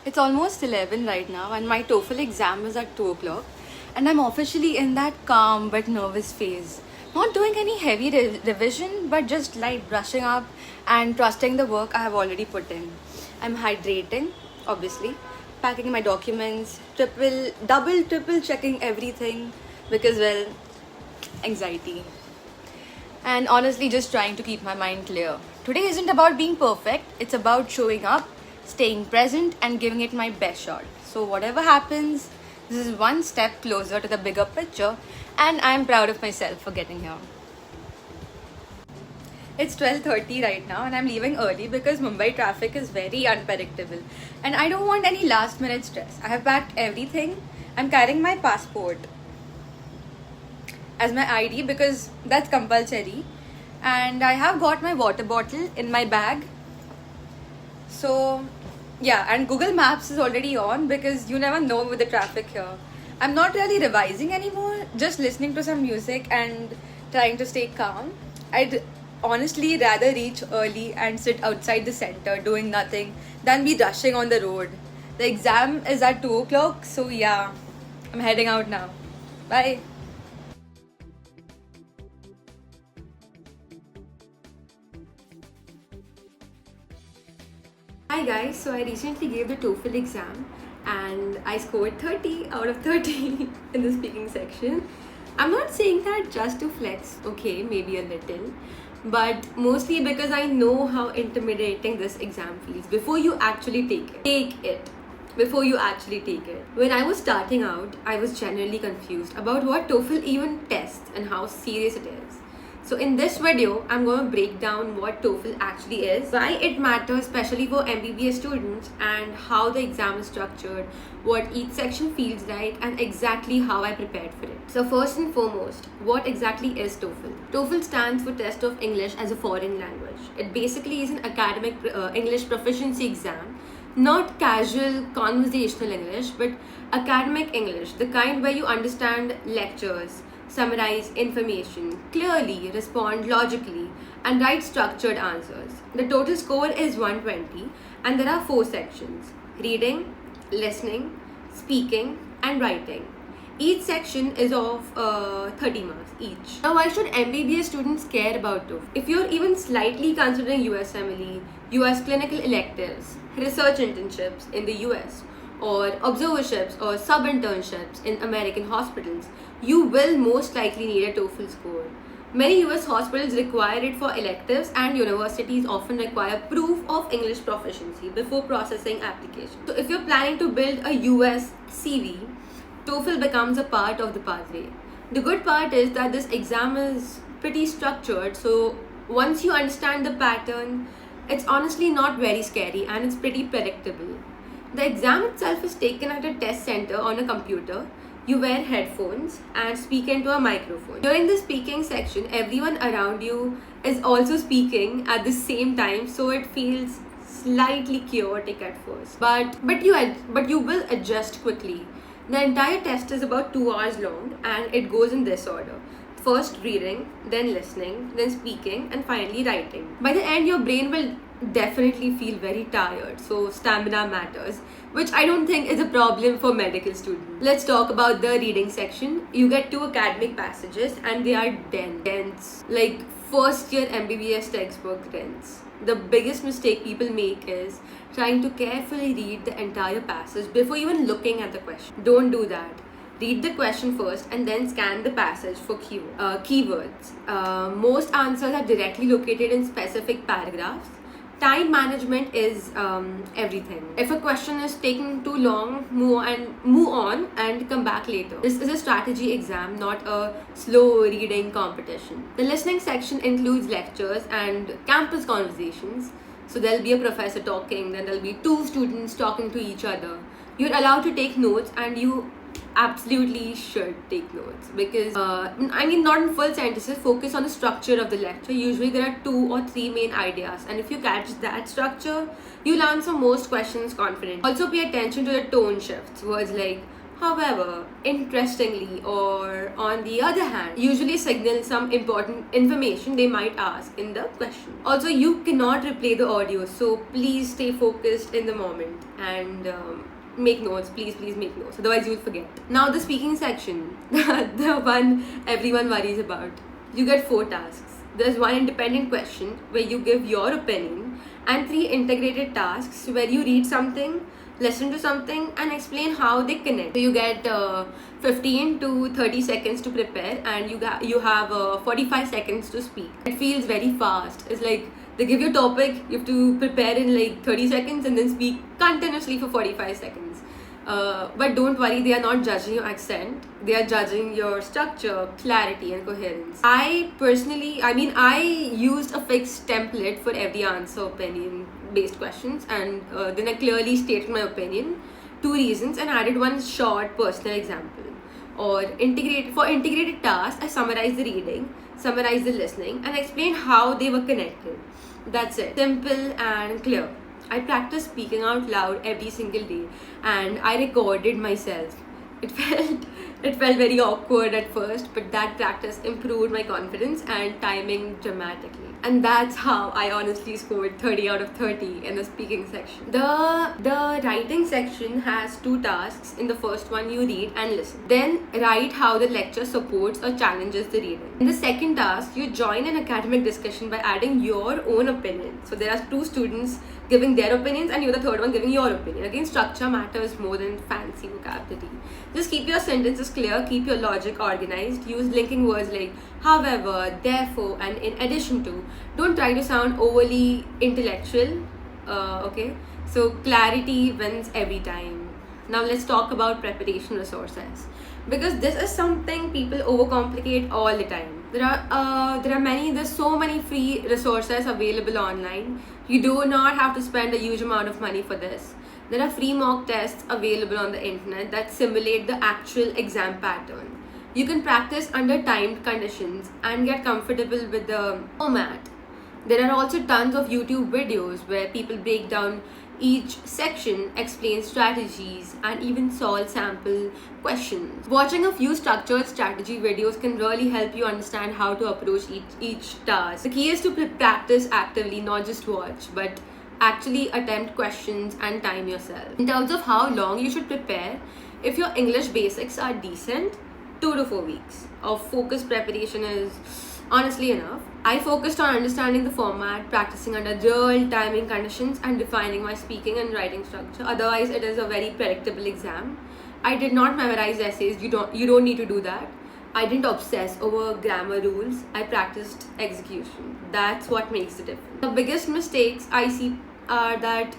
It's almost 11 right now, and my TOEFL exam is at 2 o'clock. And I'm officially in that calm but nervous phase. Not doing any heavy revision, but just light brushing up and trusting the work I have already put in. I'm hydrating, obviously, packing my documents, triple checking everything because, well, anxiety. And honestly, just trying to keep my mind clear. Today isn't about being perfect, it's about showing up, staying present, and giving it my best shot. So, whatever happens, this is one step closer to the bigger picture, and I'm proud of myself for getting here. It's 12:30 right now, and I'm leaving early because Mumbai traffic is very unpredictable. And I don't want any last minute stress. I have packed everything. I'm carrying my passport as my ID because that's compulsory. And I have got my water bottle in my bag. So, yeah, and Google Maps is already on because you never know with the traffic here. I'm not really revising anymore, just listening to some music and trying to stay calm. I'd honestly rather reach early and sit outside the center doing nothing than be rushing on the road. The exam is at 2 o'clock, so yeah, I'm heading out now. Bye. Hi guys, so I recently gave the TOEFL exam and I scored 30 out of 30 in the speaking section. I'm not saying that just to flex, okay, maybe a little, but mostly because I know how intimidating this exam feels before you actually take it. Before you actually take it. When I was starting out, I was genuinely confused about what TOEFL even tests and how serious it is. So in this video, I'm going to break down what TOEFL actually is, why it matters especially for MBBS students, and how the exam is structured, what each section feels like, and exactly how I prepared for it. So first and foremost, what exactly is TOEFL? TOEFL stands for Test of English as a Foreign Language. It basically is an academic English proficiency exam, not casual conversational English, but academic English, the kind where you understand lectures, summarize information clearly, respond logically, and write structured answers. The total score is 120, and there are 4 sections: reading, listening, speaking, and writing. Each section is of 30 marks each. Now, why should MBBS students care about TOEFL? If you're even slightly considering USMLE, US clinical electives, research internships in the US, or observerships or sub-internships in American hospitals, you will most likely need a TOEFL score. Many US hospitals require it for electives, and universities often require proof of English proficiency before processing applications. So if you're planning to build a US CV, TOEFL becomes a part of the pathway. The good part is that this exam is pretty structured, so once you understand the pattern, it's honestly not very scary and it's pretty predictable. The exam itself is taken at a test center on a computer. You wear headphones and speak into a microphone. During the speaking section, everyone around you is also speaking at the same time, so it feels slightly chaotic at first. But you will adjust quickly. The entire test is about 2 hours long, and it goes in this order: first reading, then listening, then speaking, and finally writing. By the end, your brain will definitely feel very tired, so stamina matters, which I don't think is a problem for medical students. Let's talk about the reading section. You get 2 academic passages, and they are dense, like first year MBBS textbook dense. The biggest mistake people make is trying to carefully read the entire passage before even looking at the question. Don't do that. Read the question first and then scan the passage for keywords. Most answers are directly located in specific paragraphs. Time management is everything. If a question is taking too long, move on and come back later. This is a strategy exam, not a slow reading competition. The listening section includes lectures and campus conversations. So there'll be a professor talking, then there'll be 2 students talking to each other. You're allowed to take notes, and you absolutely should take notes because not in full sentences. Focus on the structure of the lecture. Usually there are 2 or 3 main ideas, and if you catch that structure, you'll answer most questions confidently. Also pay attention to the tone shifts. Words like However, interestingly, or on the other hand, usually signal some important information they might ask in the question. Also, you cannot replay the audio, so please stay focused in the moment and make notes. Please make notes, otherwise you'll forget. Now, the speaking section, the one everyone worries about. You get 4 tasks. There's 1 independent question where you give your opinion, and 3 integrated tasks where you read something, listen to something, and explain how they connect. So you get 15 to 30 seconds to prepare, and you have 45 seconds to speak. It feels very fast. It's like they give you a topic, you have to prepare in like 30 seconds and then speak continuously for 45 seconds. But don't worry, they are not judging your accent. They are judging your structure, clarity, and coherence. I used a fixed template for every answer opinion based questions, and then I clearly stated my opinion, 2 reasons, and added 1 short personal example. Or integrated tasks, I summarized the reading, summarized the listening, and explained how they were connected. That's it. Simple and clear. I practiced speaking out loud every single day, and I recorded myself. It felt very awkward at first, but that practice improved my confidence and timing dramatically. And that's how I honestly scored 30 out of 30 in the speaking section. The writing section has 2 tasks. In the first one, you read and listen. Then write how the lecture supports or challenges the reading. In the second task, you join an academic discussion by adding your own opinion. So there are 2 students giving their opinions, and you're the third one giving your opinion. Again, structure matters more than fancy vocabulary. Just keep your sentences clear, keep your logic organized, use linking words like however, therefore, and in addition to. Don't try to sound overly intellectual, okay? So clarity wins every time. Now let's talk about preparation resources, because this is something people overcomplicate all the time. There's so many free resources available online. You do not have to spend a huge amount of money for this. There are free mock tests available on the internet that simulate the actual exam pattern. You can practice under timed conditions and get comfortable with the format. There are also tons of YouTube videos where people break down each section, explain strategies, and even solve sample questions. Watching a few structured strategy videos can really help you understand how to approach each task. The key is to practice actively, not just watch, but actually attempt questions and time yourself. In terms of how long you should prepare, if your English basics are decent, 2 to 4 weeks of focused preparation is honestly enough. I focused on understanding the format, practicing under real timing conditions, and defining my speaking and writing structure. Otherwise, it is a very predictable exam. I did not memorize essays. You don't need to do that. I didn't obsess over grammar rules. I practiced execution. That's what makes the difference. The biggest mistakes I see are that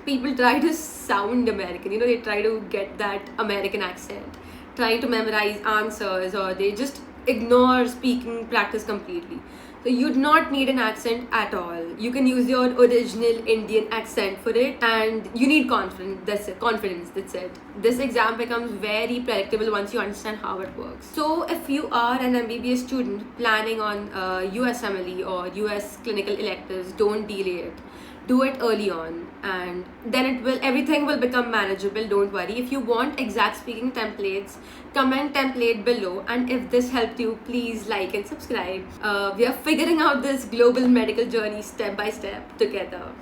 people try to sound American. They try to get that American accent, trying to memorize answers, or they just ignore speaking practice completely. So you do not need an accent at all. You can use your original Indian accent for it, and you need confidence. That's it. This exam becomes very predictable once you understand how it works. So if you are an MBBS student planning on USMLE or US clinical electives, don't delay it. Do it early on, and then everything will become manageable. Don't worry. If you want exact speaking templates, comment template below, and if this helped you, please like and subscribe. We are figuring out this global medical journey step by step together.